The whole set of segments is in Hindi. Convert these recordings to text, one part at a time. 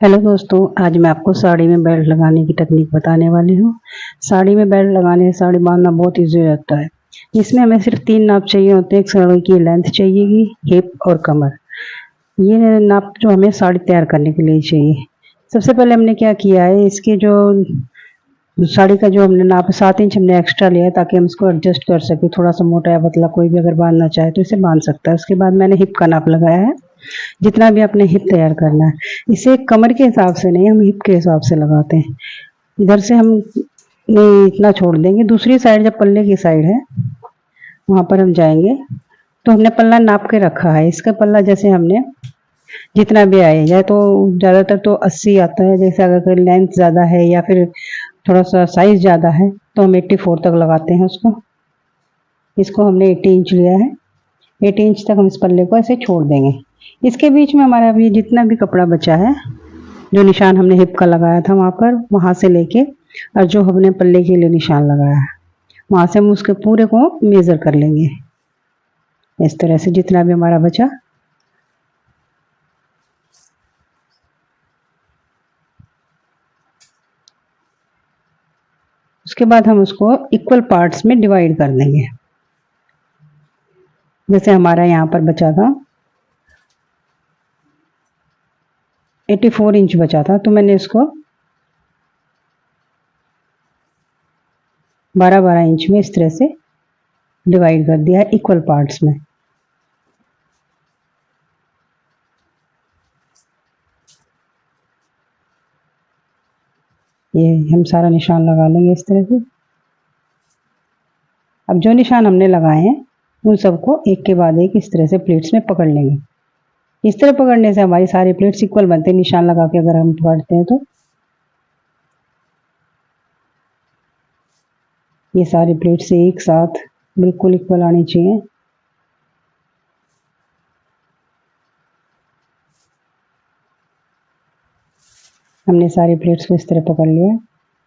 हेलो दोस्तों, आज मैं आपको साड़ी में बेल्ट लगाने की टेक्निक बताने वाली हूँ। साड़ी में बेल्ट लगाने से साड़ी बांधना बहुत ईजी रहता है। इसमें हमें सिर्फ 3 नाप चाहिए होते हैं। एक साड़ी की लेंथ चाहिएगी, हिप और कमर। ये नाप जो हमें साड़ी तैयार करने के लिए चाहिए। सबसे पहले हमने क्या किया है, इसके जो साड़ी का जो हमने नाप 7 इंच हमने एक्स्ट्रा लिया है ताकि हम इसको एडजस्ट कर सकें। थोड़ा सा मोटा या पतला कोई भी अगर बांधना चाहे तो इसे बांध सकता है। उसके बाद मैंने हिप का नाप लगाया है, जितना भी आपने हिप तैयार करना है। इसे कमर के हिसाब से नहीं, हम हिप के हिसाब से लगाते हैं। इधर से हम नहीं इतना छोड़ देंगे, दूसरी साइड जब पल्ले की साइड है वहाँ पर हम जाएंगे। तो हमने पल्ला नाप के रखा है। इसका पल्ला जैसे हमने जितना भी आए जाए, तो ज़्यादातर तो 80 आता है। जैसे अगर लेंथ ज़्यादा है या फिर थोड़ा सा साइज़ ज़्यादा है तो हम 84 तक लगाते हैं उसको। इसको हमने 80 इंच लिया है। 80 इंच तक हम इस पल्ले को ऐसे छोड़ देंगे। इसके बीच में हमारा अभी जितना भी कपड़ा बचा है, जो निशान हमने हिप का लगाया था वहाँ पर, वहाँ से लेके और जो हमने पल्ले के लिए निशान लगाया है वहाँ से हम उसके पूरे को मेज़र कर लेंगे। इस तरह से जितना भी हमारा बचा। उसके बाद हम उसको इक्वल पार्ट्स में डिवाइड कर देंगे। जैसे हमारा यहाँ पर बचा था 84 इंच बचा था, तो मैंने इसको 12-12 इंच में इस तरह से डिवाइड कर दिया है इक्वल पार्ट्स में। ये हम सारा निशान लगा लेंगे इस तरह से। अब जो निशान हमने लगाए हैं उन सबको एक के बाद एक इस तरह से प्लेट्स में पकड़ लेंगे। इस तरह पकड़ने से हमारी सारी प्लेट्स इक्वल बनते हैं। निशान लगा के अगर हम पकड़ते हैं तो ये सारी प्लेट्स एक साथ बिल्कुल इक्वल आनी चाहिए। हमने सारी प्लेट्स को इस तरह पकड़ लिया।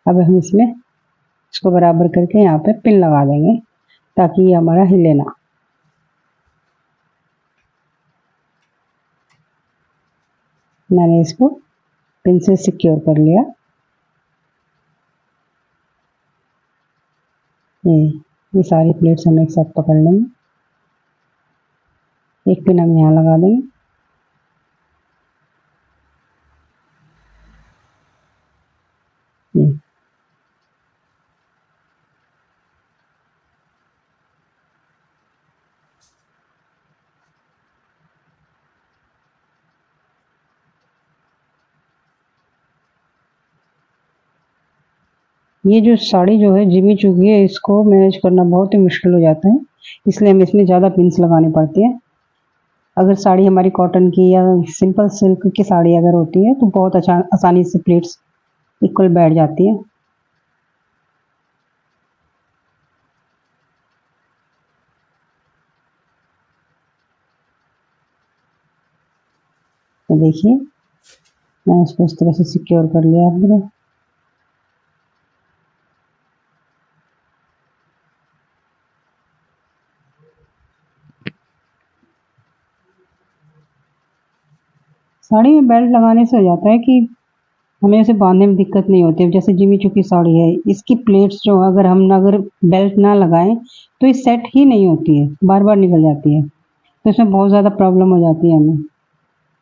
अब हम इसमें इसको बराबर करके यहाँ पे पिन लगा देंगे ताकि ये हमारा हिले ना। मैंने इसको पिन से सिक्योर कर लिया। ये सारी प्लेट्स हम एक साथ पकड़ लेंगे। एक पिन हम यहाँ लगा देंगे। ये जो साड़ी जो है जिमी चुकी है, इसको मैनेज करना बहुत ही मुश्किल हो जाता है, इसलिए हमें इसमें ज़्यादा पिन्स लगाने पड़ते हैं। अगर साड़ी हमारी कॉटन की या सिंपल सिल्क की साड़ी अगर होती है तो बहुत आसानी से प्लेट्स इक्वल बैठ जाती है। तो देखिए मैं इसको इस तरह से सिक्योर कर लिया है। साड़ी में बेल्ट लगाने से हो जाता है कि हमें इसे बांधने में दिक्कत नहीं होती। जैसे जिमी चू की साड़ी है, इसकी प्लेट्स जो अगर बेल्ट ना लगाएं तो ये सेट ही नहीं होती है, बार बार निकल जाती है। तो इसमें बहुत ज़्यादा प्रॉब्लम हो जाती है हमें।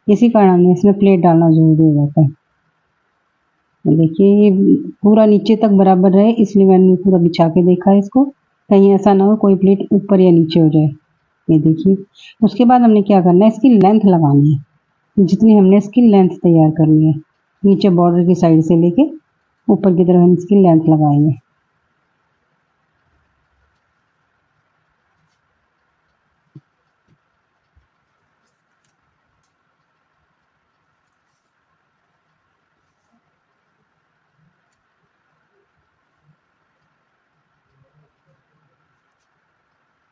इसी कारण हमें इसमें प्लेट डालना ज़रूरी हो जाता है। देखिए ये पूरा नीचे तक बराबर रहे, इसलिए मैंने पूरा बिछा के देखा है इसको, कहीं ऐसा ना हो कोई प्लेट ऊपर या नीचे हो जाए। ये देखिए। उसके बाद हमने क्या करना है, इसकी लेंथ लगानी है। जितनी हमने इसकी लेंथ तैयार करनी है, नीचे बॉर्डर की साइड से लेके ऊपर की तरफ हम इसकी लेंथ लगाएंगे।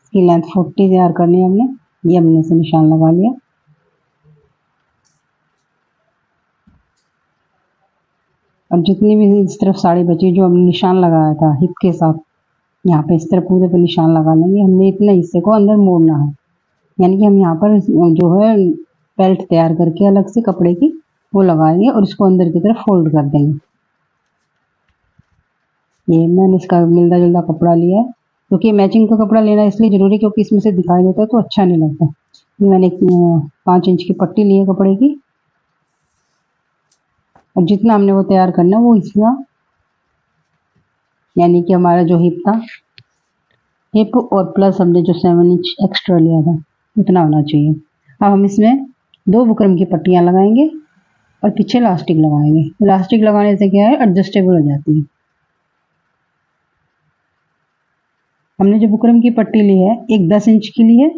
इसकी लेंथ 40 तैयार करनी है हमने। ये हमने इसे निशान लगा लिया। अब जितनी भी इस तरफ साड़ी बची जो हमने निशान लगाया था हिप के साथ, यहाँ पे इस तरह पूरे पे निशान लगा लेंगे। हमने इतने हिस्से को अंदर मोड़ना है, यानी कि हम यहाँ पर जो है बेल्ट तैयार करके अलग से कपड़े की वो लगाएंगे और इसको अंदर की तरफ फोल्ड कर देंगे। ये मैंने इसका मिलता जुलता कपड़ा लिया है, क्योंकि मैचिंग का कपड़ा लेना इसलिए ज़रूरी है क्योंकि इसमें से दिखाई देता है तो अच्छा नहीं लगता। ये मैंने 5 इंच की पट्टी ली है कपड़े की, और जितना हमने वो तैयार करना है वो इतना, यानी कि हमारा जो हिप था, हिप और प्लस हमने जो 7 इंच एक्स्ट्रा लिया था उतना होना चाहिए। अब हम इसमें 2 बुकरम की पट्टियाँ लगाएंगे और पीछे इलास्टिक लगाएंगे। इलास्टिक लगाने से क्या है, एडजस्टेबल हो जाती है। हमने जो बुकरम की पट्टी ली है, एक 10 इंच की ली है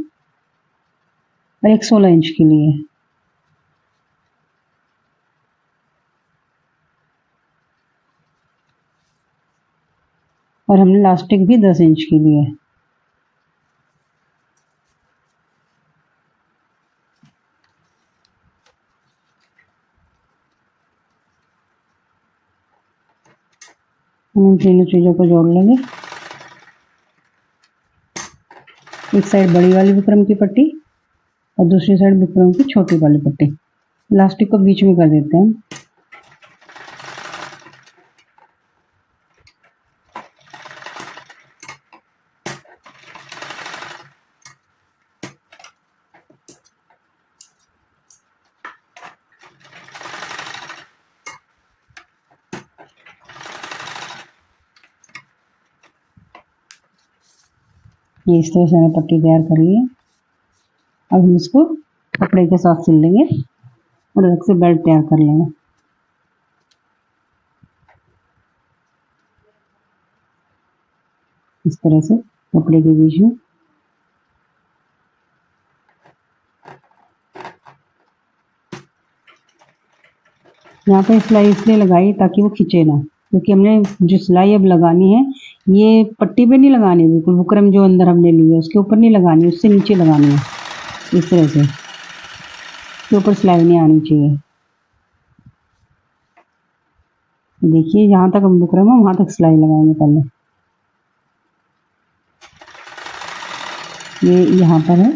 और एक 16 इंच की ली है। और हमने इलास्टिक भी 10 इंच की ली है। हम इन तीनों चीज़ों को जोड़ लेंगे। एक साइड बड़ी वाली बुकरम की पट्टी और दूसरी साइड बुकरम की छोटी वाली पट्टी। इलास्टिक को बीच में कर देते हैं। ये इस तरह से मैंने पट्टी तैयार कर ली है। अब हम इसको कपड़े के साथ सिल लेंगे और अलग से बेल्ट तैयार कर लेंगे। इस तरह से कपड़े के बीच में यहाँ पर सिलाई इसलिए लगाई ताकि वो खींचे ना, क्योंकि हमने जो सिलाई अब लगानी है ये पट्टी पे नहीं लगानी, बिल्कुल बुकरम जो अंदर हमने ली है उसके ऊपर नहीं लगानी, उससे नीचे लगानी है। इस तरह से इसके ऊपर सिलाई नहीं आनी चाहिए। देखिए जहाँ तक हम बुकरम है वहाँ तक सिलाई लगाएंगे पहले। ये यहाँ पर है,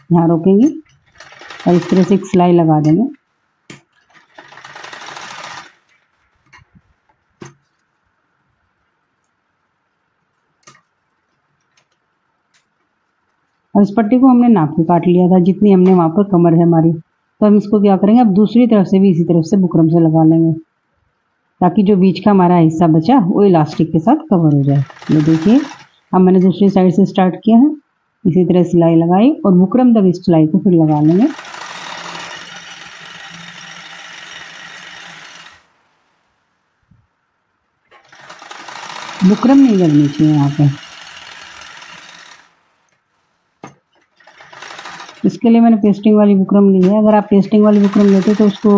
यहाँ रोकेंगे और इस तरह से एक सिलाई लगा देंगे। और इस पट्टी को हमने नाप के काट लिया था, जितनी हमने वहाँ पर कमर है हमारी। तो हम इसको क्या करेंगे, अब दूसरी तरफ से भी इसी तरफ से बुकरम से लगा लेंगे, ताकि जो बीच का हमारा हिस्सा बचा वो इलास्टिक के साथ कवर हो जाए। ये देखिए अब मैंने दूसरी साइड से स्टार्ट किया है, इसी तरह सिलाई लगाई और बुकरम तक इस सिलाई को फिर लगा लेंगे। बुकरम नहीं लगनी चाहिए यहाँ पे। इसके लिए मैंने पेस्टिंग वाली बुकरम ली है। अगर आप पेस्टिंग वाली बुकरम लेते तो उसको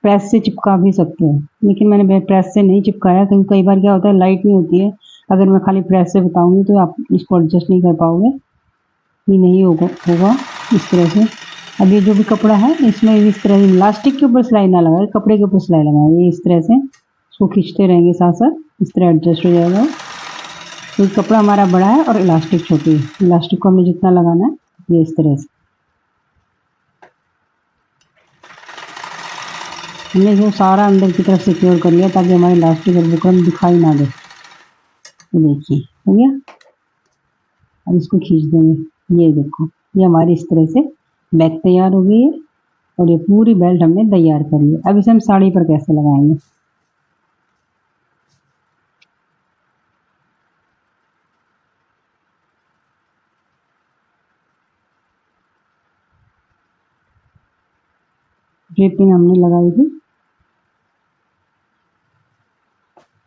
प्रेस से चिपका भी सकते हैं, लेकिन मैंने प्रेस से नहीं चिपकाया, क्योंकि कई बार क्या होता है लाइट नहीं होती है। अगर मैं खाली प्रेस से बताऊंगी तो आप इसको एडजस्ट नहीं कर पाओगे, ये नहीं होगा इस तरह से। अब ये जो भी कपड़ा है इसमें इस तरह से इलास्टिक के ऊपर सिलाई ना लगाए, कपड़े के ऊपर सिलाई लगाएंगे। इस तरह से इसको खींचते रहेंगे साथ साथ, इस तरह एडजस्ट हो जाएगा। तो कपड़ा हमारा बड़ा है और इलास्टिक छोटी है। इलास्टिक को हमें जितना लगाना है ये इस तरह से हमने जो सारा अंदर की तरफ सिक्योर कर लिया, ताकि हमारे इलास्टिक और बुकरम दिखाई ना दे। तो देखिए हो गया। अब इसको खींच देंगे। ये देखो ये हमारी इस तरह से बैक तैयार हो गई है और ये पूरी बेल्ट हमने तैयार कर ली। अब इसे हम साड़ी पर कैसे लगाएंगे। ड्रिपिंग हमने लगाई थी,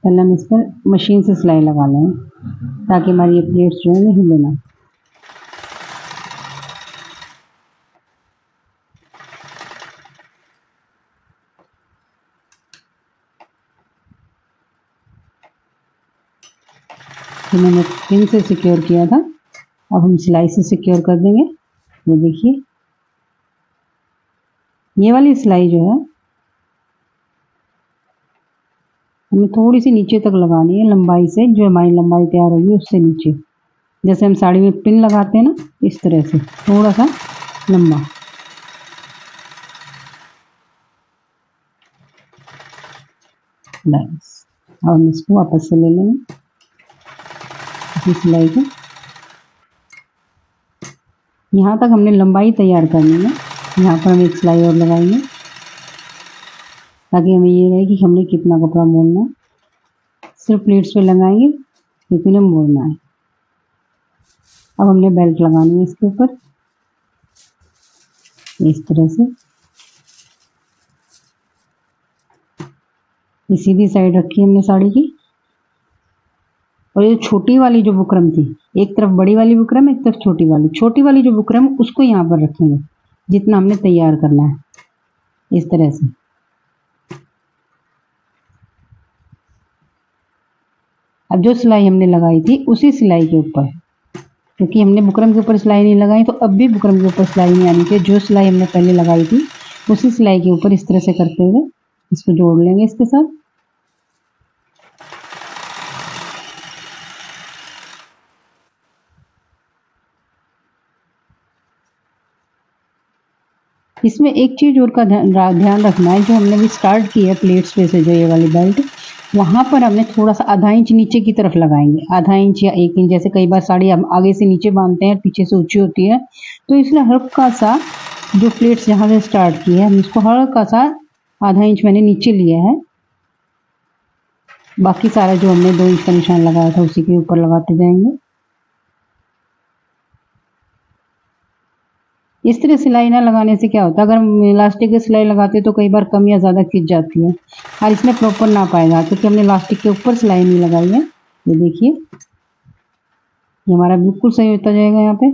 पहले हम इस पर मशीन से सिलाई लगा लेंगे, ताकि हमारी ये प्लेट्स जो है नहीं लेना। तो मैंने पिन से सिक्योर किया था, अब हम सिलाई से सिक्योर कर देंगे। ये देखिए ये वाली सिलाई जो है हमें थोड़ी सी नीचे तक लगानी है, लंबाई से, जो हमारी लंबाई तैयार होगी उससे नीचे। जैसे हम साड़ी में पिन लगाते हैं ना, इस तरह से थोड़ा सा लंबा। बस अब हम इसको वापस से ले लेंगे इसी सिलाई को। यहाँ तक हमने लंबाई तैयार करनी है। यहाँ पर हम एक सिलाई और लगाएंगे ताकि हमें ये रहे कि हमने कितना कपड़ा मोड़ना है। सिर्फ प्लेट्स पे लगाएंगे क्योंकि हमें मोड़ना है। अब हमने बेल्ट लगानी है इसके ऊपर इस तरह से। ये सीधी साइड रखी हमने साड़ी की। और ये छोटी वाली जो बुकरम थी, एक तरफ बड़ी वाली बुकरम, एक तरफ छोटी वाली जो बुकरम उसको यहाँ पर रखेंगे जितना हमने तैयार करना है इस तरह से। अब जो सिलाई हमने लगाई थी उसी सिलाई के ऊपर, क्योंकि हमने बुकरम के ऊपर सिलाई नहीं लगाई तो अब भी बुकरम के ऊपर सिलाई नहीं आनी चाहिए। जो सिलाई हमने पहले लगाई थी उसी सिलाई के ऊपर इस तरह से करते हुए इसको जोड़ लेंगे इसके साथ। इसमें एक चीज़ और का ध्यान रखना है, जो हमने भी स्टार्ट की है प्लेट्स पे से जो ये वाली बेल्ट, वहाँ पर हमने थोड़ा सा आधा इंच नीचे की तरफ लगाएंगे, आधा इंच या 1 इंच। जैसे कई बार साड़ी हम आगे से नीचे बांधते हैं, पीछे से ऊंची होती है, तो इसलिए हल्का सा जो प्लेट्स जहाँ से स्टार्ट की है हम इसको हल्का सा आधा इंच मैंने नीचे लिया है। बाकी सारा जो हमने 2 इंच का निशान लगाया था उसी के ऊपर लगाते जाएंगे। इस तरह सिलाई ना लगाने से क्या होता है, अगर हम इलास्टिक की सिलाई लगाते हैं तो कई बार कम या ज़्यादा खिंच जाती है और इसमें प्रॉपर ना पाएगा क्योंकि हमने इलास्टिक के ऊपर सिलाई नहीं लगाई है। ये देखिए ये हमारा बिल्कुल सही होता जाएगा यहाँ पे।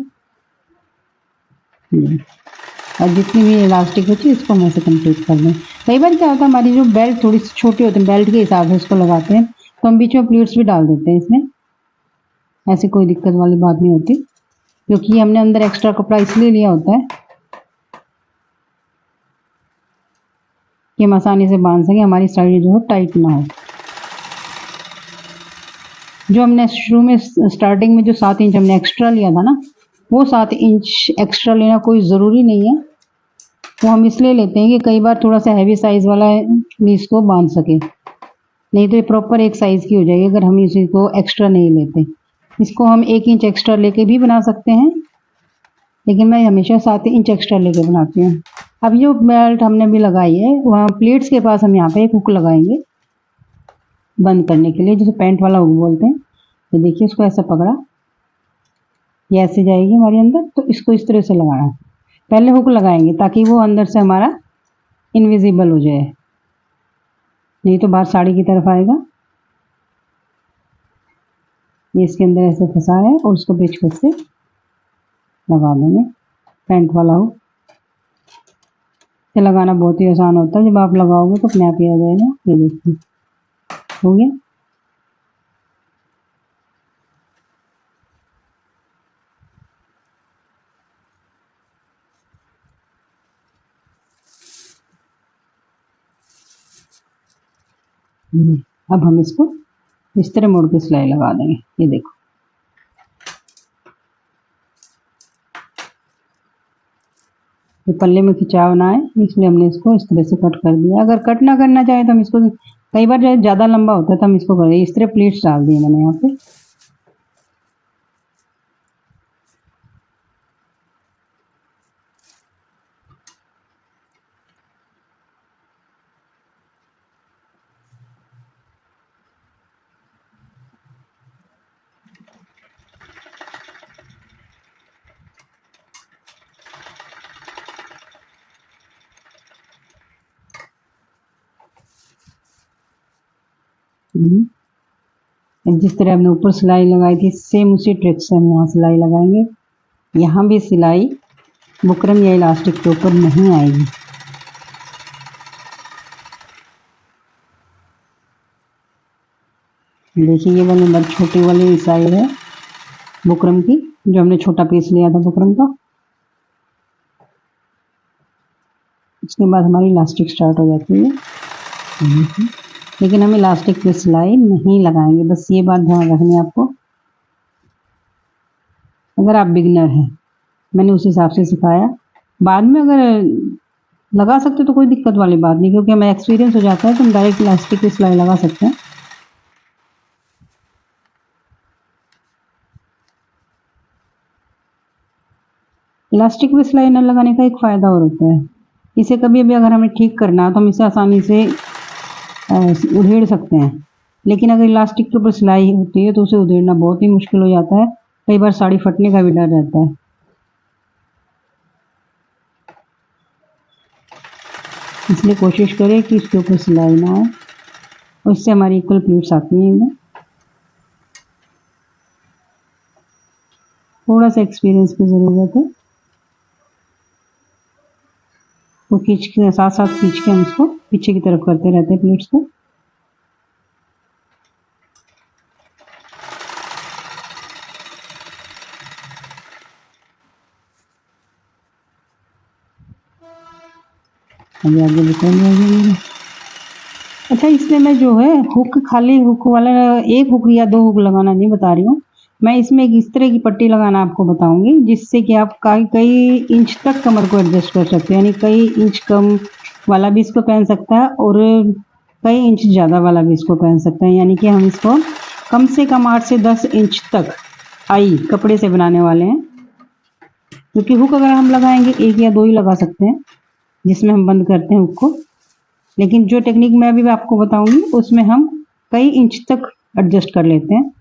और जितनी भी इलास्टिक होती है इसको हम ऐसे कंप्लीट कर दें। कई बार क्या होता है, हमारी जो बेल्ट थोड़ी सी छोटी होती है, बेल्ट के हिसाब से इसको लगाते हैं तो हम बीच में प्लीट्स भी डाल देते हैं इसमें, ऐसी कोई दिक्कत वाली बात नहीं होती, क्योंकि हमने अंदर एक्स्ट्रा कपड़ा इसलिए लिया होता है कि हम आसानी से बांध सकें, हमारी साड़ी जो है टाइट ना हो। जो हमने शुरू में स्टार्टिंग में जो 7 इंच हमने एक्स्ट्रा लिया था ना, वो 7 इंच एक्स्ट्रा लेना कोई ज़रूरी नहीं है। वो हम इसलिए लेते हैं कि कई बार थोड़ा सा हैवी साइज़ वाला भी इसको बांध सके, नहीं तो ये प्रॉपर एक साइज़ की हो जाएगी अगर हम इसी को एक्स्ट्रा नहीं लेते। इसको हम 1 इंच एक्स्ट्रा लेके भी बना सकते हैं, लेकिन मैं हमेशा 7 इंच एक्स्ट्रा लेके बनाती हूँ। अब जो बेल्ट हमने भी लगाई है वहाँ प्लेट्स के पास हम यहाँ पे एक हुक लगाएंगे बंद करने के लिए, जिसे पैंट वाला हुक बोलते हैं। तो देखिए इसको ऐसा पकड़ा, ये ऐसे जाएगी हमारे अंदर, तो इसको इस तरह से लगाना है। पहले हुक लगाएंगे ताकि वो अंदर से हमारा इनविजिबल हो जाए, नहीं तो बाहर साड़ी की तरफ आएगा। ये इसके अंदर ऐसे फंसा है और उसको पेचकस से लगा देंगे पैंट वाला हुक। ये लगाना बहुत ही आसान होता है, जब आप लगाओगे तो अपने आप ही आ जाएगा। ये देखिए हो गया। अब हम इसको इस तरह मोड़ के सिलाई लगा देंगे। ये देखो ये पल्ले में खिंचाव ना आए, इसलिए हमने इसको इस तरह से कट कर दिया। अगर कट ना करना चाहे तो हम इसको, कई बार जो ज़्यादा लंबा होता है तो हम इसको कर दें। इस तरह प्लेट्स डाल दिए मैंने यहाँ पे। जिस तरह हमने ऊपर सिलाई लगाई थी सेम उसी ट्रिक से हम यहाँ सिलाई लगाएंगे। यहाँ भी सिलाई बुकरम या इलास्टिक के ऊपर नहीं आएगी। देखिए ये वाली नंबर छोटी वाली साइड है बुकरम की, जो हमने छोटा पीस लिया था बुकरम का। उसके बाद हमारी इलास्टिक स्टार्ट हो जाती है, लेकिन हम इलास्टिक पे सिलाई नहीं लगाएंगे, बस ये बात ध्यान रखनी है आपको। अगर आप बिगनर हैं, मैंने उस हिसाब से सिखाया। बाद में अगर लगा सकते तो कोई दिक्कत वाली बात नहीं, क्योंकि हमें एक्सपीरियंस हो जाता है तो हम डायरेक्ट इलास्टिक की सिलाई लगा सकते हैं। इलास्टिक पे सिलाई न लगाने का एक फ़ायदा और होता है, इसे कभी भी अगर हमें ठीक करना है तो हम इसे आसानी से उधेड़ सकते हैं। लेकिन अगर इलास्टिक के ऊपर सिलाई होती है तो उसे उधेड़ना बहुत ही मुश्किल हो जाता है, कई बार साड़ी फटने का भी डर रहता है। इसलिए कोशिश करें कि इसके ऊपर सिलाई ना आए और इससे हमारी इक्वल प्लीट्स आती हैं इनमें। थोड़ा सा एक्सपीरियंस की ज़रूरत है, तो खींच के साथ साथ खींच के हम इसको पीछे की तरफ करते रहते हैं प्लीट्स को। अभी आगे निकल जाएगी। अच्छा, इसमें मैं जो है हुक, खाली हुक वाला एक हुक या दो हुक लगाना नहीं बता रही हूँ, मैं इसमें एक इस तरह की पट्टी लगाना आपको बताऊंगी जिससे कि आप कई इंच तक कमर को एडजस्ट कर सकते हैं, यानी कई इंच कम वाला भी इसको पहन सकता है और कई इंच ज़्यादा वाला भी इसको पहन सकते हैं। यानी कि हम इसको कम से कम 8 से 10 इंच तक आई कपड़े से बनाने वाले हैं, क्योंकि हुक अगर हम लगाएंगे एक या दो ही लगा सकते हैं जिसमें हम बंद करते हैं हुक को। लेकिन जो टेक्निक मैं अभी आपको बताऊंगी उसमें हम कई इंच तक एडजस्ट कर लेते हैं।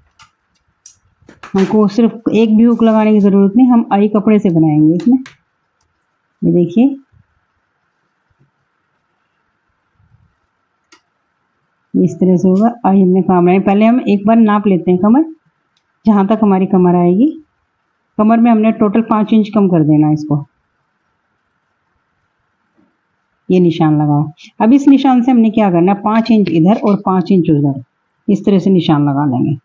हमको सिर्फ एक भी हुक लगाने की ज़रूरत नहीं, हम आई कपड़े से बनाएंगे इसमें। ये देखिए, इस तरह से होगा। आई हमने काम है, पहले हम एक बार नाप लेते हैं कमर, जहाँ तक हमारी कमर आएगी। कमर में हमने टोटल 5 इंच कम कर देना है इसको। ये निशान लगाओ। अब इस निशान से हमने क्या करना है, 5 इंच इधर और 5 इंच उधर, इस तरह से निशान लगा लेंगे।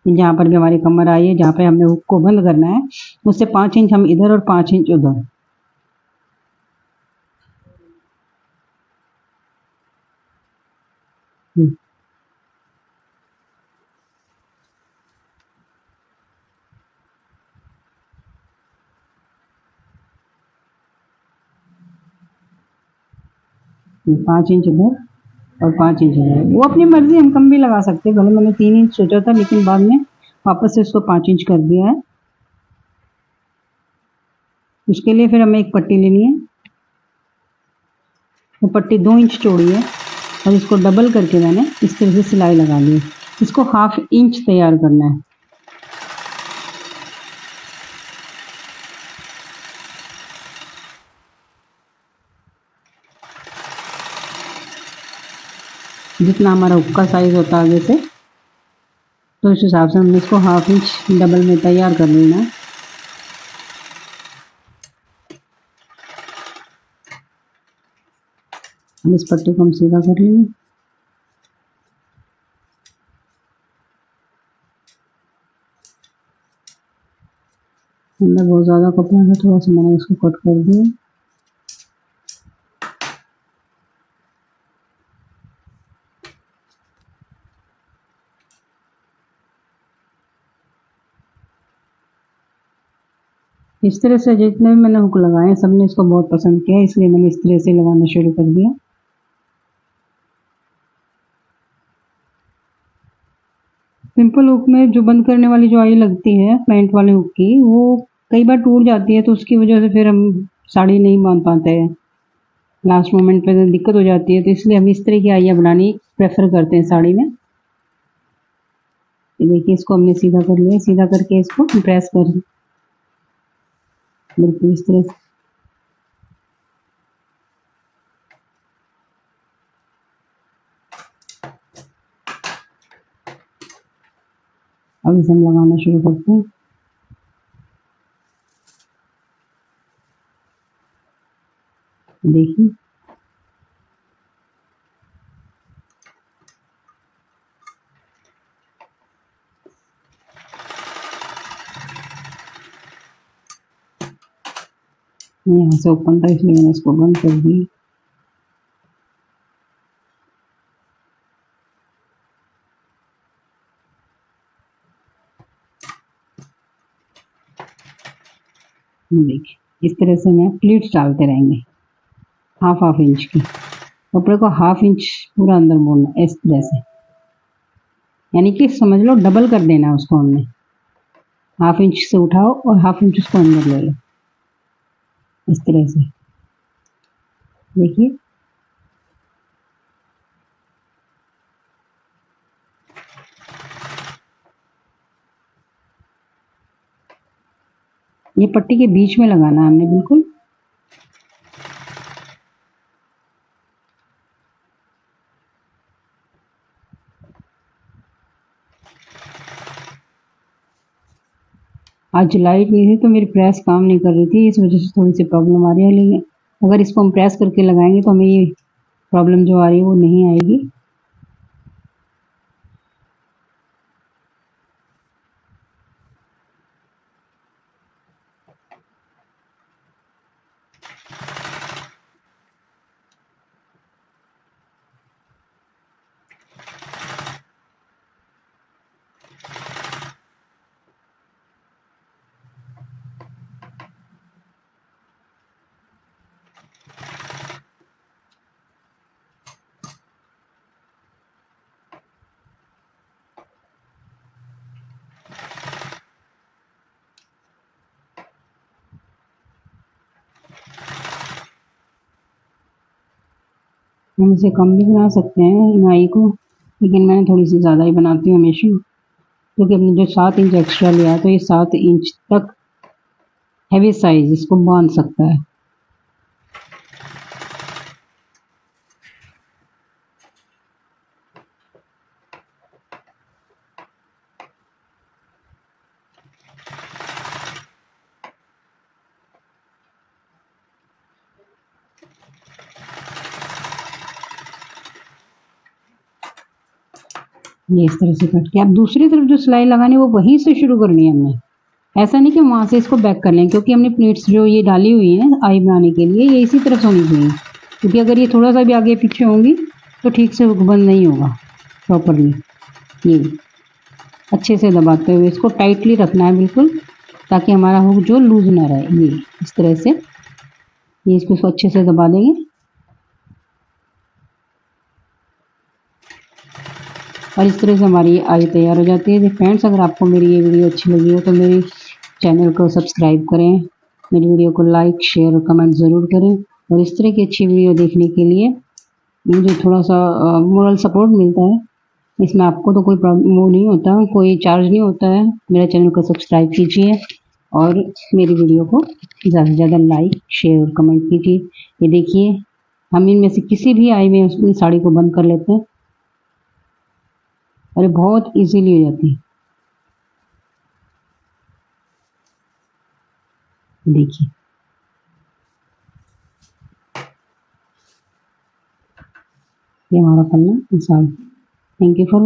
जहाँ पर भी हमारी कमर आई है, जहाँ पे हमने हुक को बंद करना है, उससे 5 इंच हम इधर और 5 इंच उधर। हम्म। 5 इंच इधर और 5 इंच इधर। वो अपनी मर्जी, हम कम भी लगा सकते हैं। भले मैंने 3 इंच सोचा था, लेकिन बाद में वापस से इसको 5 इंच कर दिया है। उसके लिए फिर हमें एक पट्टी लेनी है। वो पट्टी 2 इंच चौड़ी है और इसको डबल करके मैंने इस तरह से सिलाई लगा ली है। इसको 1/2 इंच तैयार करना है। जितना हमारा हुक का साइज होता है आगे से, तो इस हिसाब से हमने इसको 1/2 इंच डबल में तैयार कर लेना है। हम इस पट्टी को हम सीधा कर लेंगे। अंदर बहुत ज़्यादा कपड़ा है, थोड़ा सा मैंने इसको कट कर दिया। इस तरह से जितने भी मैंने हुक लगाए सबने इसको बहुत पसंद किया, इसलिए मैंने इस तरह से लगाना शुरू कर दिया। सिंपल हुक में जो बंद करने वाली जो आई लगती है पैंट वाले हुक की, वो कई बार टूट जाती है, तो उसकी वजह से फिर हम साड़ी नहीं बांध पाते हैं। लास्ट मोमेंट पे दिक्कत हो जाती है, तो इसलिए हम इस तरह की आइयाँ बनानी प्रेफर करते हैं साड़ी में। ये देखिए, इसको हमने सीधा कर लिया। सीधा करके इसको प्रेस कर बिल्कुल इस तरह से। अब इसे हम लगाना शुरू करते हैं। देखिए, यहाँ से ओपन था इसलिए मैंने इसको बंद कर दिया। देखिए, इस तरह से मैं प्लीट्स डालते रहेंगे। हाफ इंच की, कपड़े को हाफ इंच पूरा अंदर मोड़ना इस तरह से, यानी कि समझ लो डबल कर देना उसको हमने। हाफ इंच से उठाओ और हाफ इंच उसको अंदर ले लो इस तरह से, देखिए। ये पट्टी के बीच में लगाना है हमने बिल्कुल। आज लाइट नहीं थी तो मेरी प्रेस काम नहीं कर रही थी, इस वजह से थोड़ी सी प्रॉब्लम आ रही है, लेकिन अगर इसको हम प्रेस करके लगाएंगे तो हमें ये प्रॉब्लम जो आ रही है वो नहीं आएगी। हम इसे कम भी बना सकते हैं नाई को, लेकिन मैं थोड़ी सी ज़्यादा ही बनाती हूँ हमेशा, क्योंकि हमने जो 7 इंच एक्स्ट्रा लिया है तो ये 7 इंच तक हैवी साइज इसको बांध सकता है। ये इस तरह से कट के अब दूसरी तरफ जो सिलाई लगानी है वो वहीं से शुरू करनी है हमने। ऐसा नहीं कि वहाँ से इसको बैक कर लें, क्योंकि हमने प्लेट्स जो ये डाली हुई हैं आई बनाने के लिए ये इसी तरफ होनी चाहिए, क्योंकि अगर ये थोड़ा सा भी आगे पीछे होंगी तो ठीक से हुक बंद नहीं होगा प्रॉपरली। ये अच्छे से दबाते हुए इसको टाइटली रखना है बिल्कुल, ताकि हमारा हुक जो लूज ना रहे। ये इस तरह से ये इसको अच्छे से दबा देंगे और इस तरह से हमारी आई तैयार हो जाती है। फ्रेंड्स, अगर आपको मेरी ये वीडियो अच्छी लगी हो तो मेरी चैनल को सब्सक्राइब करें, मेरी वीडियो को लाइक शेयर और कमेंट ज़रूर करें, और इस तरह की अच्छी वीडियो देखने के लिए मुझे थोड़ा सा मोरल सपोर्ट मिलता है। इसमें आपको तो कोई प्रॉब्लम वो नहीं होता, कोई चार्ज नहीं होता है। मेरे चैनल को सब्सक्राइब कीजिए और मेरी वीडियो को ज़्यादा से ज़्यादा लाइक शेयर और कमेंट कीजिए। ये देखिए, हम इनमें से किसी भी आई में अपनी साड़ी को बंद कर लेते हैं और ये बहुत इजीली हो जाती है। देखिए, ये हमारा Panna sari. Thank you for